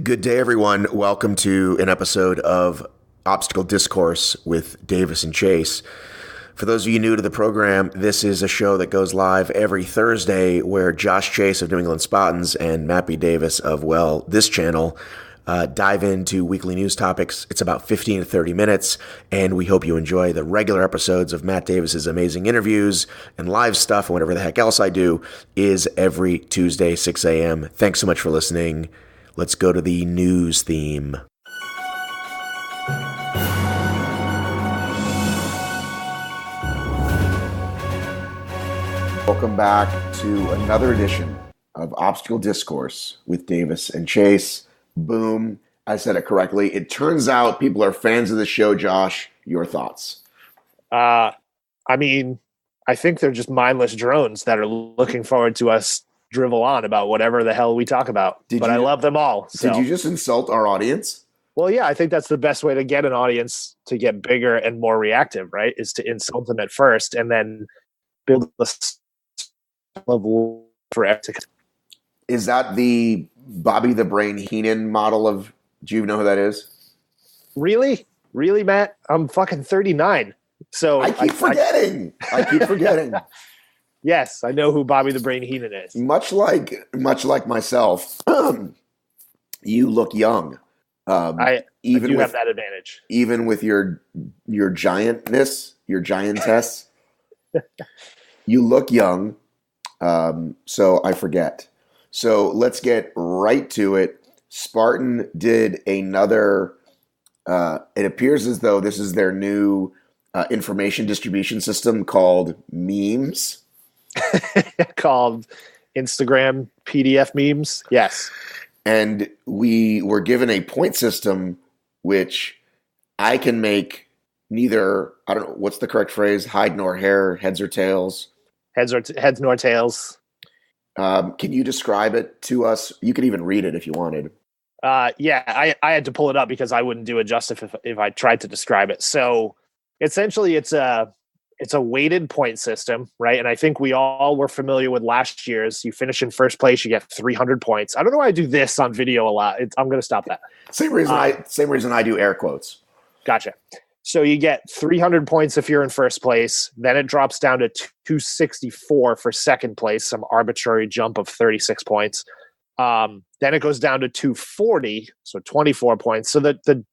Good day, everyone. Welcome to an episode of Obstacle Discourse with Davis and Chace. For those of you new to the program, this is a show that goes live every Thursday where Josh Chace of New England Spartans and Mappy Davis of, well, this channel dive into weekly news topics. It's about 15 to 30 minutes, and we hope you enjoy the regular episodes of Matt Davis's amazing interviews and live stuff and whatever the heck else I do is every Tuesday, 6 a.m. Thanks so much for listening. Let's go to the news theme. Welcome back to another edition of Obstacle Discourse with Davis and Chace. Boom. I said it correctly. It turns out people are fans of the show, Josh. Your thoughts? I think they're just mindless drones that are looking forward to us drivel on about whatever the hell we talk about. I love them all. So. Did you just insult our audience? Well, yeah, I think that's the best way to get an audience to get bigger and more reactive, right? Is to insult them at first and then build a level for everything. Is that the Bobby the Brain Heenan model of, do you know who that is? Really? Really, Matt? I'm fucking 39. So I keep forgetting. Yes, I know who Bobby the Brain Heenan is. Much like myself, you look young. I do have that advantage. Even with your giantness, your giantess, you look young. So I forget. So let's get right to it. Spartan did another. It appears as though this is their new information distribution system called memes. Called Instagram PDF memes. Yes. And we were given a point system, which I can make neither, I don't know, what's the correct phrase? Hide nor hair, heads or tails. Heads nor tails. Can you describe it to us? You could even read it if you wanted. I had to pull it up because I wouldn't do it justice if I tried to describe it. So essentially it's a weighted point system, right? And I think we all were familiar with last year's. You finish in first place, you get 300 points. I don't know why I do this on video a lot. I'm going to stop that. Same reason I do air quotes. Gotcha. So you get 300 points if you're in first place. Then it drops down to 264 for second place, some arbitrary jump of 36 points. Then it goes down to 240, so 24 points. So the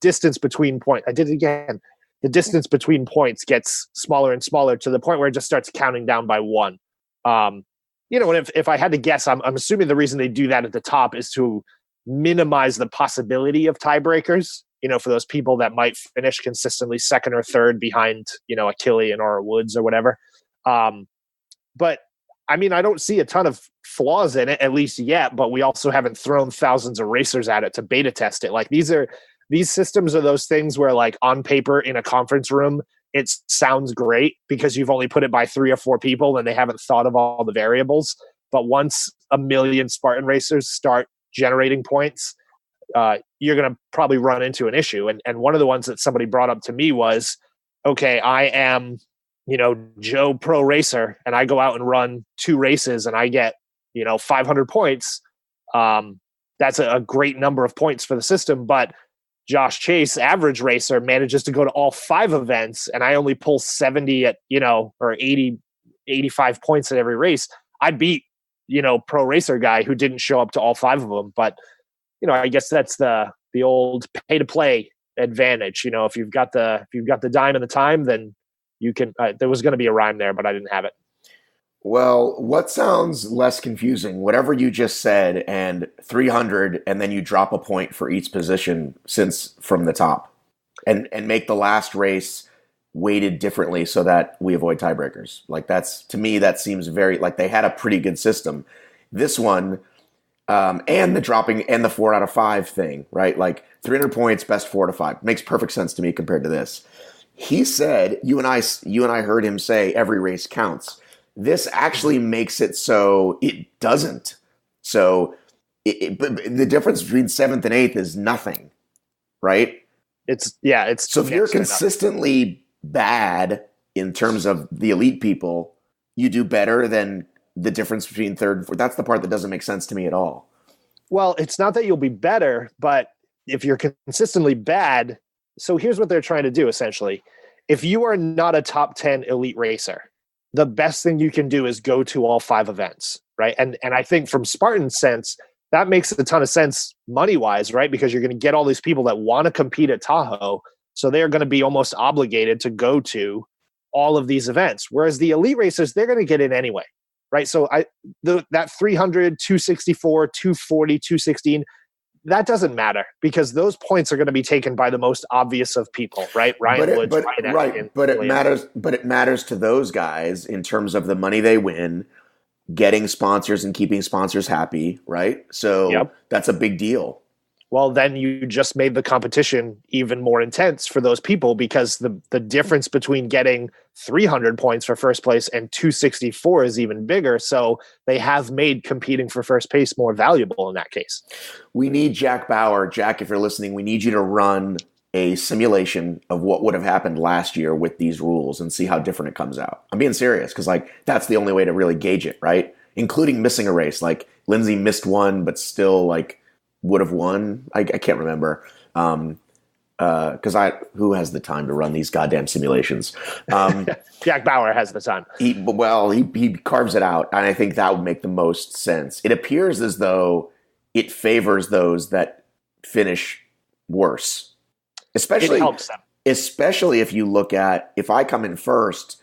distance between points, I did it again. The distance between points gets smaller and smaller to the point where it just starts counting down by one. And if I had to guess, I'm assuming the reason they do that at the top is to minimize the possibility of tiebreakers, for those people that might finish consistently second or third behind, a Killian or a Woods or whatever. But I don't see a ton of flaws in it, at least yet, but we also haven't thrown thousands of racers at it to beta test it. Like these systems are those things where, like, on paper in a conference room, it sounds great because you've only put it by 3 or 4 people and they haven't thought of all the variables. But once a million Spartan racers start generating points, you're going to probably run into an issue. And one of the ones that somebody brought up to me was, okay, I am, Joe Pro Racer, and I go out and run 2 races and I get, 500 points. That's a great number of points for the system, but Josh Chace, average racer, manages to go to all 5 events, and I only pull 70 at, or 80, 85 points at every race. I beat, pro racer guy who didn't show up to all 5 of them. But, I guess that's the old pay to play advantage. If you've got the dime and the time, then you can, there was going to be a rhyme there, but I didn't have it. Well, what sounds less confusing, whatever you just said, and 300, and then you drop a point for each position since from the top, and make the last race weighted differently so that we avoid tiebreakers. Like, that's, to me, that seems very, like, they had a pretty good system. This one, and the dropping and the 4 out of 5 thing, right? Like 300 points, best 4 out of 5 makes perfect sense to me compared to this. He said, you and I heard him say every race counts. This actually makes it so it doesn't. So but the difference between 7th and 8th is nothing, right? It's so if you're consistently bad in terms of the elite people, you do better than the difference between 3rd and 4th. That's the part that doesn't make sense to me at all. Well, it's not that you'll be better, but if you're consistently bad, so here's what they're trying to do essentially. If you are not a top 10 elite racer, the best thing you can do is go to all 5 events, right? And I think from Spartan's sense, that makes a ton of sense money-wise, right? Because you're going to get all these people that want to compete at Tahoe, so they're going to be almost obligated to go to all of these events. Whereas the elite racers, they're going to get in anyway, right? So that 300, 264, 240, 216, that doesn't matter because those points are going to be taken by the most obvious of people, right? Ryan Woods, Ryan Atkinson, but it matters. But it matters to those guys in terms of the money they win, getting sponsors and keeping sponsors happy, right? So that's a big deal. Well, then you just made the competition even more intense for those people because the difference between getting 300 points for first place and 264 is even bigger. So they have made competing for first place more valuable in that case. We need Jack Bauer. Jack, if you're listening, we need you to run a simulation of what would have happened last year with these rules and see how different it comes out. I'm being serious because that's the only way to really gauge it, right? Including missing a race. Like Lindsay missed one, but still would have won. I can't remember. Because who has the time to run these goddamn simulations? Jack Bauer has the time. He carves it out, and I think that would make the most sense. It appears as though it favors those that finish worse, especially it helps them. Especially if you look at if I come in first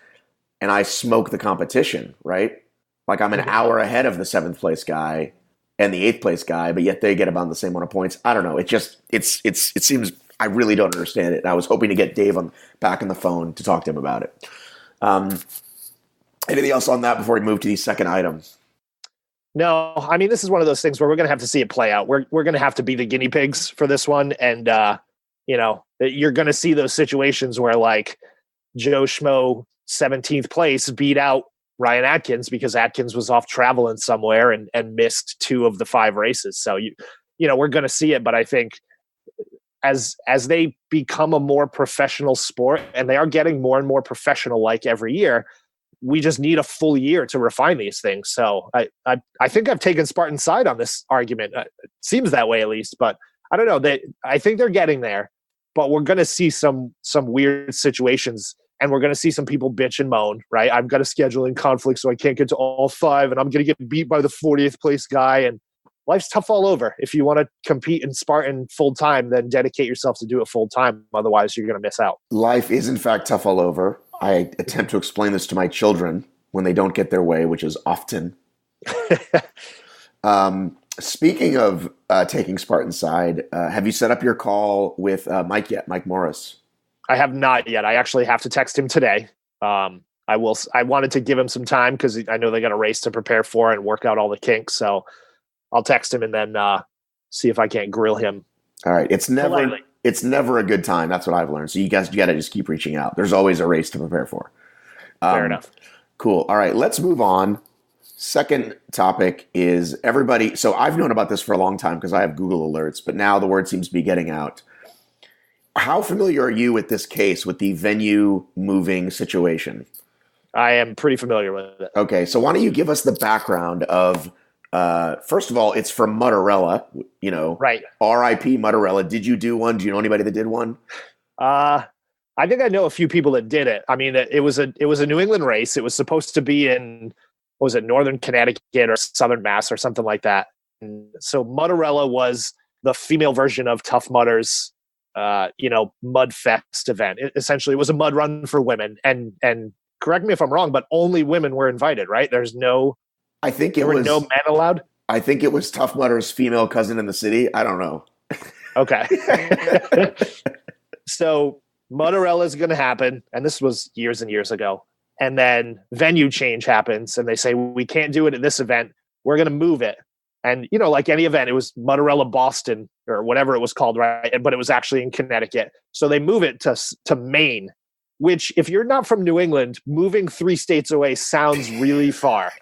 and I smoke the competition, right? Like I'm an hour ahead of the 7th place guy and the 8th place guy, but yet they get about the same amount of points. I don't know. It seems I really don't understand it. And I was hoping to get Dave back on the phone to talk to him about it. Anything else on that before we move to the second item? No, I mean, this is one of those things where we're going to have to see it play out. We're going to have to be the guinea pigs for this one. And, you're going to see those situations where like Joe Schmo 17th place beat out Ryan Atkins because Atkins was off traveling somewhere and missed 2 of the 5 races. So, we're going to see it. But I think as they become a more professional sport, and they are getting more and more professional like every year, we just need a full year to refine these things. So I think I've taken Spartan's side on this argument. It seems that way at least, but I don't know. I think they're getting there, but we're going to see some weird situations. And we're going to see some people bitch and moan, right? I've got a scheduling conflict, so I can't get to all 5, and I'm going to get beat by the 40th place guy. And life's tough all over. If you want to compete in Spartan full time, then dedicate yourself to do it full time. Otherwise, you're going to miss out. Life is, in fact, tough all over. I attempt to explain this to my children when they don't get their way, which is often. Speaking of taking Spartan's side, have you set up your call with Mike yet? Mike Morris? I have not yet. I actually have to text him today. I wanted to give him some time because I know they got a race to prepare for and work out all the kinks. So I'll text him and then see if I can't grill him. All right. It's never a good time. That's what I've learned. So you got to just keep reaching out. There's always a race to prepare for. Fair enough. Cool. All right. Let's move on. Second topic is everybody. So I've known about this for a long time because I have Google alerts, but now the word seems to be getting out. How familiar are you with this case, with the venue moving situation? I am pretty familiar with it. Okay, so why don't you give us the background of, first of all, it's from Mottarella, right? R.I.P. Mottarella. Did you do one? Do you know anybody that did one? I think I know a few people that did it. I mean, it was a New England race. It was supposed to be in, what was it, Northern Connecticut or Southern Mass or something like that. And so Mottarella was the female version of Tough Mudder's Mud Fest event. Essentially, it was a mud run for women, and correct me if I'm wrong, but only women were invited, right? There were no men allowed. I think it was Tough Mudder's female cousin in the city. I don't know. Okay. So Mottarella is going to happen, and this was years and years ago. And then venue change happens, and they say, we can't do it at this event. We're going to move it. And, like any event, it was Mottarella Boston or whatever it was called, right? But it was actually in Connecticut. So they move it to Maine, which if you're not from New England, moving 3 states away sounds really far.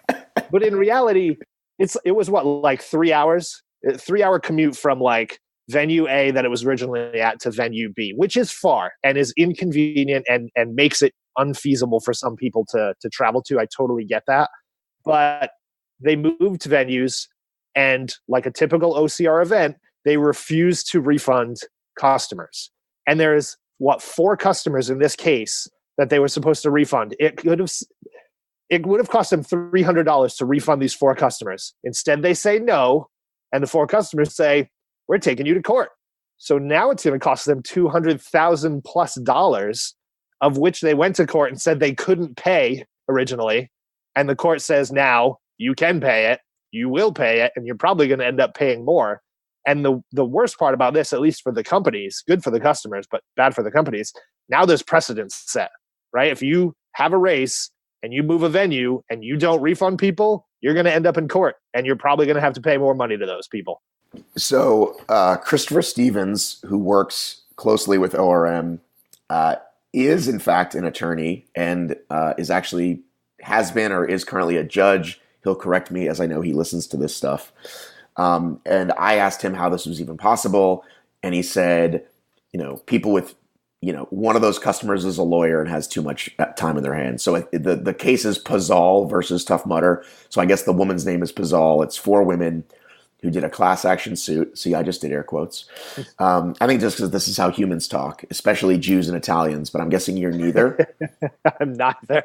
But in reality, it was what, like 3 hours? A 3-hour commute from like venue A that it was originally at to venue B, which is far and is inconvenient and makes it unfeasible for some people to travel to. I totally get that. But they moved venues. And like a typical OCR event, they refuse to refund customers. And there's 4 customers in this case that they were supposed to refund. It would have cost them $300 to refund these 4 customers. Instead, they say no, and the 4 customers say, "We're taking you to court." So now it's going to cost them $200,000 plus, of which they went to court and said they couldn't pay originally. And the court says now you can pay it, you will pay it, and you're probably going to end up paying more. And the worst part about this, at least for the companies, good for the customers, but bad for the companies, now there's precedents set, right? If you have a race and you move a venue and you don't refund people, you're going to end up in court, and you're probably going to have to pay more money to those people. So Christopher Stevens, who works closely with ORM, is in fact an attorney and has been or is currently a judge. He'll correct me, as I know he listens to this stuff. And I asked him how this was even possible. And he said, people with, one of those customers is a lawyer and has too much time in their hands. So the case is Pazal versus Tough Mudder. So I guess the woman's name is Pazal. It's 4 women who did a class action suit. See, I just did air quotes. I think just because this is how humans talk, especially Jews and Italians, but I'm guessing you're neither. I'm neither.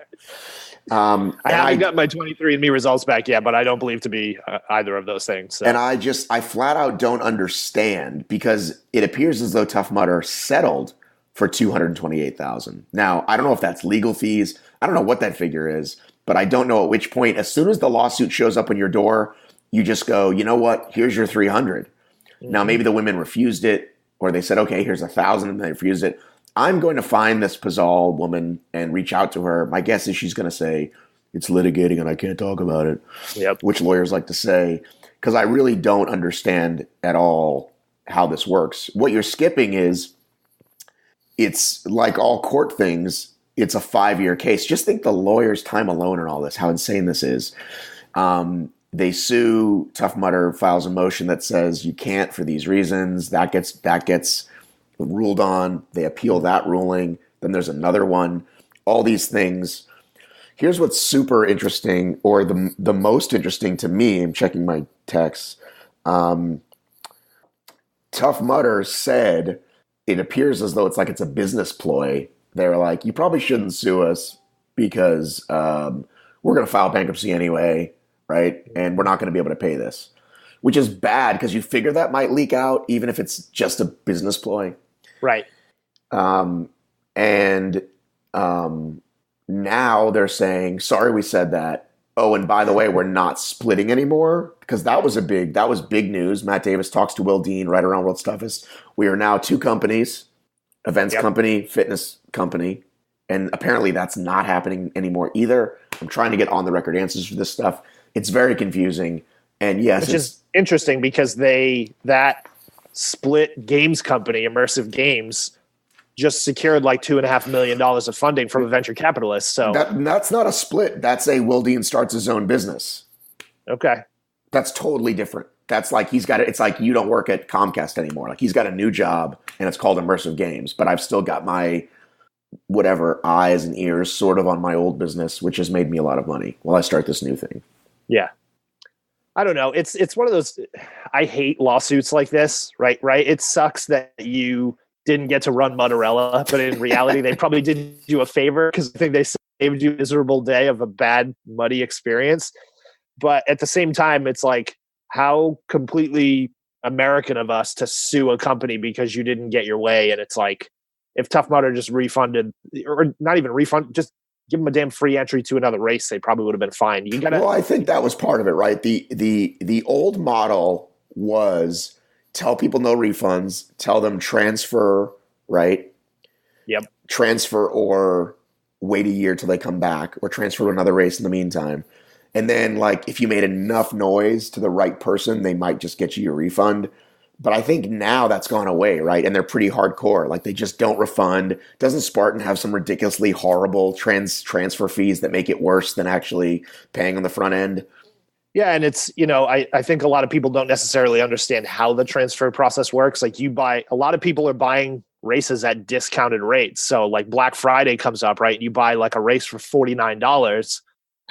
I haven't got my 23andMe results back yet, but I don't believe to be either of those things. So. And I flat out don't understand, because it appears as though Tough Mudder settled for $228,000. Now, I don't know if that's legal fees. I don't know what that figure is, but I don't know at which point, as soon as the lawsuit shows up on your door, you just go, you know what? Here's your $300. Mm-hmm. Now, maybe the women refused it, or they said, okay, here's $1,000, and they refused it. I'm going to find this Pazal woman and reach out to her. My guess is she's going to say, it's litigating and I can't talk about it, which lawyers like to say, because I really don't understand at all how this works. What you're skipping is, it's like all court things, it's a 5-year case. Just think the lawyer's time alone and all this, how insane this is. They sue, Tough Mudder files a motion that says you can't for these reasons. That gets ruled on. They appeal that ruling. Then there's another one. All these things. Here's what's super interesting, or the most interesting to me. I'm checking my texts. Tough Mudder said it appears as though it's a business ploy. They're like, you probably shouldn't sue us because we're going to file bankruptcy anyway, right? And we're not going to be able to pay this, which is bad because you figure that might leak out even if it's just a business ploy. Right. Now they're saying, sorry, we said that. Oh, and by the way, we're not splitting anymore, because that was big news. Matt Davis talks to Will Dean right around World's Toughest. We are now 2 companies, events company, fitness company. And apparently that's not happening anymore either. I'm trying to get on the record answers for this stuff. It's very confusing. And yes, which is interesting because that split games company, Immersive Games, just secured like $2.5 million of funding from a venture capitalist. So that's not a split. That's a Will Dean starts his own business. Okay. That's totally different. That's like it's like you don't work at Comcast anymore. Like he's got a new job and it's called Immersive Games, but I've still got my whatever eyes and ears sort of on my old business, which has made me a lot of money while I start this new thing. Yeah. I don't know. It's one of those, I hate lawsuits like this, right? It sucks that you didn't get to run Mutterella, but in reality, they probably did you a favor because I think they saved you a miserable day of a bad, muddy experience. But at the same time, it's like, how completely American of us to sue a company because you didn't get your way. And it's like, if Tough Mudder just refunded, or not even refund, just give them a damn free entry to another race, they probably would have been fine. Well, I think that was part of it, right? The old model was tell people no refunds, tell them transfer, right? Yep. Transfer or wait a year till they come back, or transfer to another race in the meantime. And then, like, if you made enough noise to the right person, they might just get you your refund. But I think now that's gone away, right? And they're pretty hardcore. Like, they just don't refund. Doesn't Spartan have some ridiculously horrible transfer fees that make it worse than actually paying on the front end? Yeah, and it's, I think a lot of people don't necessarily understand how the transfer process works. Like, a lot of people are buying races at discounted rates. So, like, Black Friday comes up, right? You buy, like, a race for $49,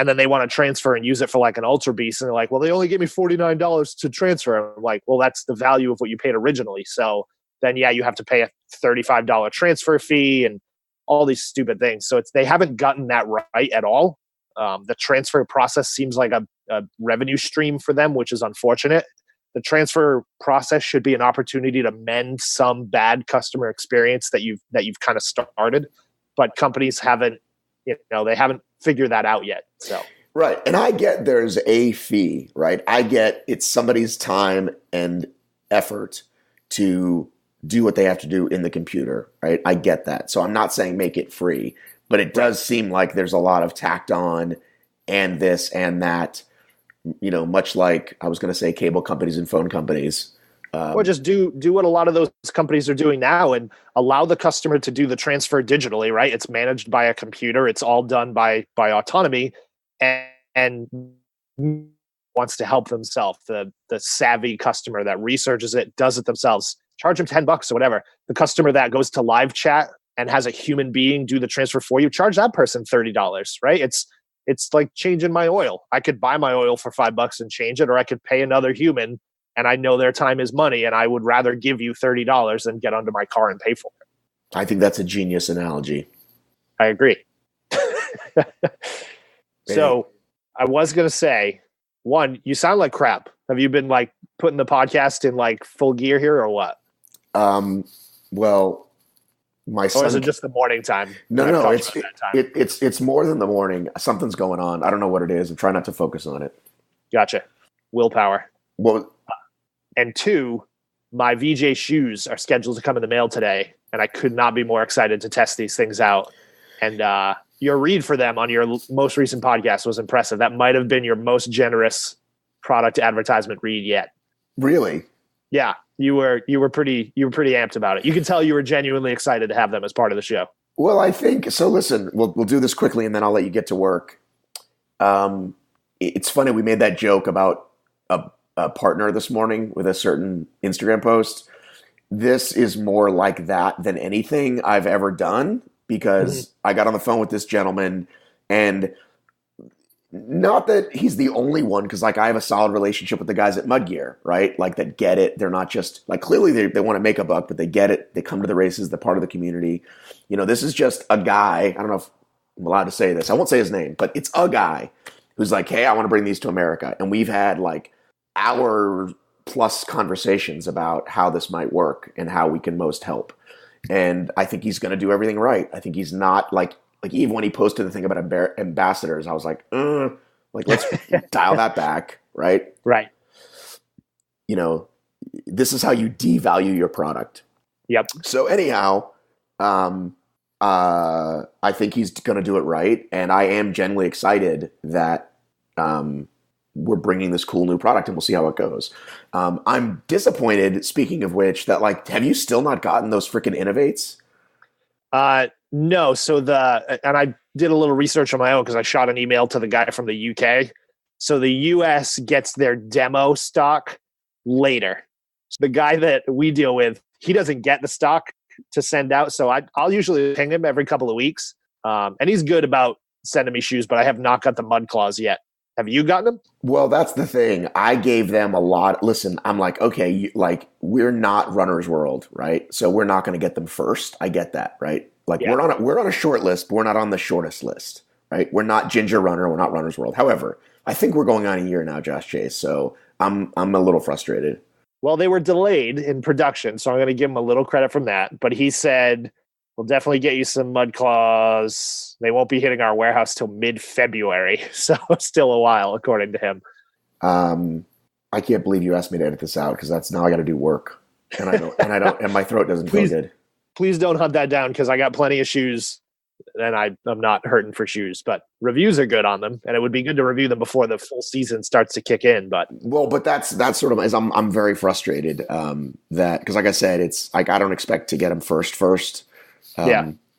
and then they want to transfer and use it for like an Ultra Beast, and they're like, well, they only gave me $49 to transfer. I'm like, well, that's the value of what you paid originally. So then, yeah, you have to pay a $35 transfer fee and all these stupid things. So they haven't gotten that right at all. The transfer process seems like a revenue stream for them, which is unfortunate. The transfer process should be an opportunity to mend some bad customer experience that you've kind of started, but companies haven't, they haven't figured that out yet. So right, and I get there's a fee, right? I get it's somebody's time and effort to do what they have to do in the computer, right? I get that. So I'm not saying make it free, but it does seem like there's a lot of tacked on and this and that. Much like I was going to say cable companies and phone companies. Or just do what a lot of those companies are doing now and allow the customer to do the transfer digitally, right? It's managed by a computer. It's all done by autonomy, and wants to help themselves. The savvy customer that researches it, does it themselves. Charge them $10 or whatever. The customer that goes to live chat and has a human being do the transfer for you, charge that person $30, right? It's like changing my oil. I could buy my oil for $5 and change it, or I could pay another human, and I know their time is money, and I would rather give you $30 than get under my car and pay for it. I think that's a genius analogy. I agree. So I was going to say, one, you sound like crap. Have you been like putting the podcast in like full gear here or what? Well, my son. Or is it just the morning time? No. It's more than the morning. Something's going on. I don't know what it is. I'm trying not to focus on it. Gotcha. Willpower. Well, and two, my VJ shoes are scheduled to come in the mail today, and I could not be more excited to test these things out. And your read for them on your most recent podcast was impressive. That might have been your most generous product advertisement read yet. Really? Yeah, you were pretty amped about it. You can tell you were genuinely excited to have them as part of the show. Well, I think so. Listen, we'll do this quickly, and then I'll let you get to work. It's funny we made that joke about a partner this morning with a certain Instagram post. This is more like that than anything I've ever done, because I got on the phone with this gentleman, and not that he's the only one, because like I have a solid relationship with the guys at Mudgear, right? Like that get it. They're not just like, clearly they want to make a buck, but they get it. They come to the races. They're part of the community. This is just a guy. I don't know if I'm allowed to say this. I won't say his name, but it's a guy who's like, hey, I want to bring these to America. And we've had like hour plus conversations about how this might work and how we can most help. And I think he's going to do everything right. I think he's not like even when he posted the thing about ambassadors, I was like, let's dial that back. Right. Right. This is how you devalue your product. Yep. So anyhow, I think he's going to do it right. And I am genuinely excited that, we're bringing this cool new product, and we'll see how it goes. I'm disappointed, speaking of which, that like, have you still not gotten those freaking Innovates? No. So and I did a little research on my own because I shot an email to the guy from the UK. So the US gets their demo stock later. So the guy that we deal with, he doesn't get the stock to send out. So I'll usually ping him every couple of weeks. And he's good about sending me shoes, but I have not got the mud claws yet. Have you gotten them? Well, that's the thing. I gave them a lot. Listen, I'm like, okay, we're not Runner's World, right? So we're not going to get them first. I get that, right? Like we're on a short list, but we're not on the shortest list, right? We're not Ginger Runner. We're not Runner's World. However, I think we're going on a year now, Josh Chace. So I'm a little frustrated. Well, they were delayed in production, so I'm going to give him a little credit from that. But he said, we'll definitely get you some mud claws. They won't be hitting our warehouse till mid-February, so still a while, according to him. I can't believe you asked me to edit this out, because that's now I got to do work, and I don't, and my throat doesn't feel good. Please don't hunt that down, because I got plenty of shoes, and I'm not hurting for shoes. But reviews are good on them, and it would be good to review them before the full season starts to kick in. But that's sort of, I'm very frustrated that, because like I said, it's like I don't expect to get them first.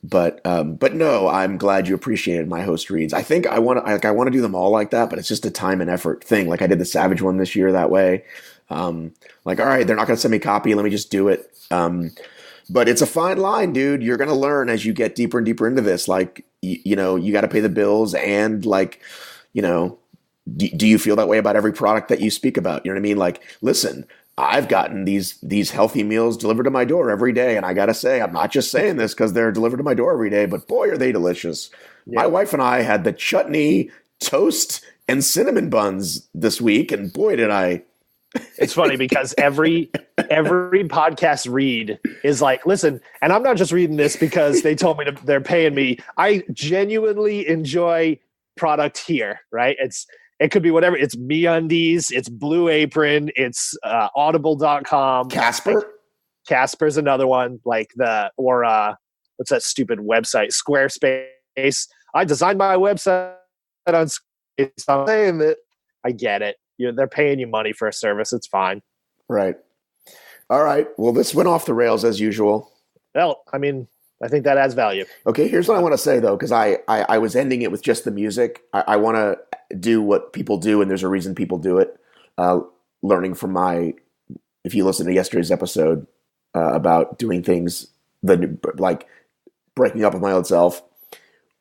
But no, I'm glad you appreciated my host reads. I think I want to do them all like that, but it's just a time and effort thing. Like I did the Savage one this year that way. Like, all right, they're not going to send me a copy. Let me just do it. But it's a fine line, dude. You're going to learn as you get deeper and deeper into this. Like, you got to pay the bills, and like, do you feel that way about every product that you speak about? You know what I mean? Like, listen, I've gotten these healthy meals delivered to my door every day. And I got to say, I'm not just saying this because they're delivered to my door every day, but boy, are they delicious. Yeah. My wife and I had the chutney, toast, and cinnamon buns this week. And boy, did I. It's funny because every podcast read is like, listen, and I'm not just reading this because they told me they're paying me. I genuinely enjoy product here, right? It could be whatever. It's MeUndies, it's Blue Apron, it's audible.com. Casper's another one, what's that stupid website? Squarespace. I designed my website on Squarespace. I'm saying that I get it. They're paying you money for a service. It's fine. Right. All right. Well, this went off the rails as usual. Well, I mean, I think that adds value. Okay, here's what I want to say, though, because I was ending it with just the music. I want to do what people do, and there's a reason people do it. Learning from if you listen to yesterday's episode about doing things, like breaking up with my old self,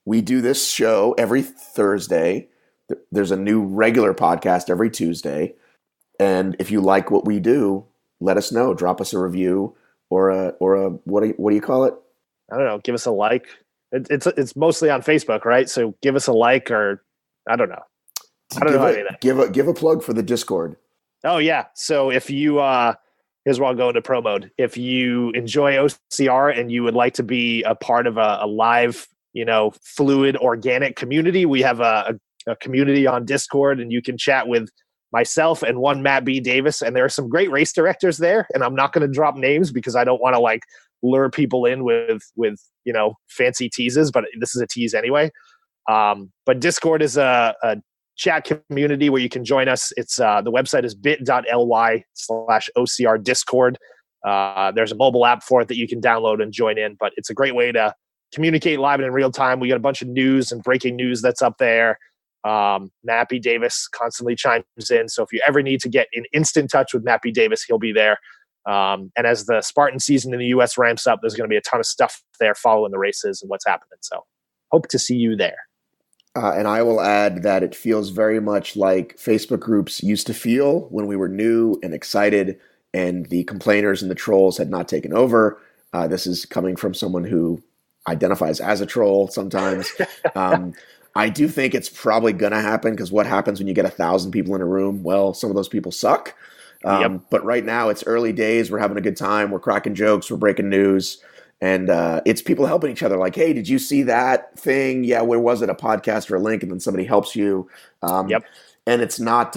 we do this show every Thursday. There's a new regular podcast every Tuesday. And if you like what we do, let us know. Drop us a review or a what do you call it? I don't know. Give us a like. It's mostly on Facebook, right? So give us a like, or I don't know. I don't know any of that. Give a plug for the Discord. Oh yeah. So if you here's where I'll go into pro mode. If you enjoy OCR and you would like to be a part of a live, fluid, organic community, we have a community on Discord, and you can chat with myself and one Matt B. Davis, and there are some great race directors there. And I'm not going to drop names because I don't want to lure people in with fancy teases, but this is a tease anyway. But Discord is a chat community where you can join us. It's the website is bit.ly/OCR Discord. There's a mobile app for it that you can download and join in, but it's a great way to communicate live and in real time. We got a bunch of news and breaking news that's up there. Matt B. Davis constantly chimes in. So if you ever need to get in instant touch with Matt B. Davis, he'll be there. And as the Spartan season in the U.S. ramps up, there's going to be a ton of stuff there following the races and what's happening. So hope to see you there. And I will add that it feels very much like Facebook groups used to feel when we were new and excited and the complainers and the trolls had not taken over. This is coming from someone who identifies as a troll sometimes. I do think it's probably going to happen because what happens when you get 1,000 people in a room? Well, some of those people suck. Yep. But right now it's early days. We're having a good time. We're cracking jokes. We're breaking news. And it's people helping each other. Like, hey, did you see that thing? Yeah, where was it? A podcast or a link? And then somebody helps you. Yep. And it's not,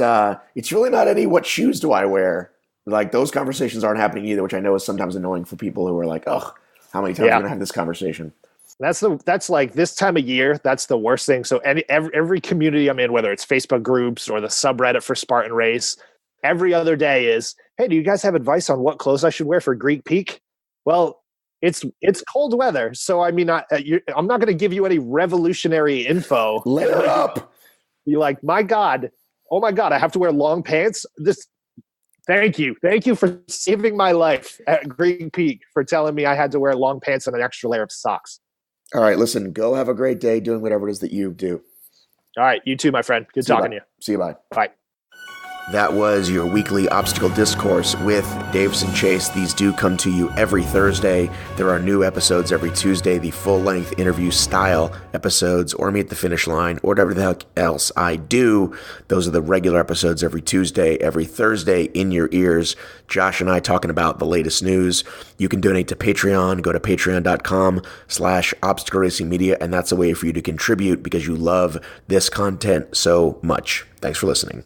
it's really not any, what shoes do I wear? Like those conversations aren't happening either, which I know is sometimes annoying for people who are like, oh, how many times are we going to have this conversation? That's like this time of year. That's the worst thing. So every community I'm in, whether it's Facebook groups or the subreddit for Spartan Race, every other day is, hey, do you guys have advice on what clothes I should wear for Greek Peak? Well, it's cold weather, so I mean, I'm not going to give you any revolutionary info. Layer up. Be like, oh my God, I have to wear long pants. Thank you for saving my life at Greek Peak for telling me I had to wear long pants and an extra layer of socks. All right, listen, go have a great day doing whatever it is that you do. All right, you too, my friend. Good talking to you. See you, bye. Bye. That was your weekly obstacle discourse with Davis and Chace. These do come to you every Thursday. There are new episodes every Tuesday, the full-length interview style episodes, or me at the finish line, or whatever the heck else I do. Those are the regular episodes every Tuesday, every Thursday in your ears. Josh and I talking about the latest news. You can donate to Patreon. Go to patreon.com/obstacle racing media, and that's a way for you to contribute because you love this content so much. Thanks for listening.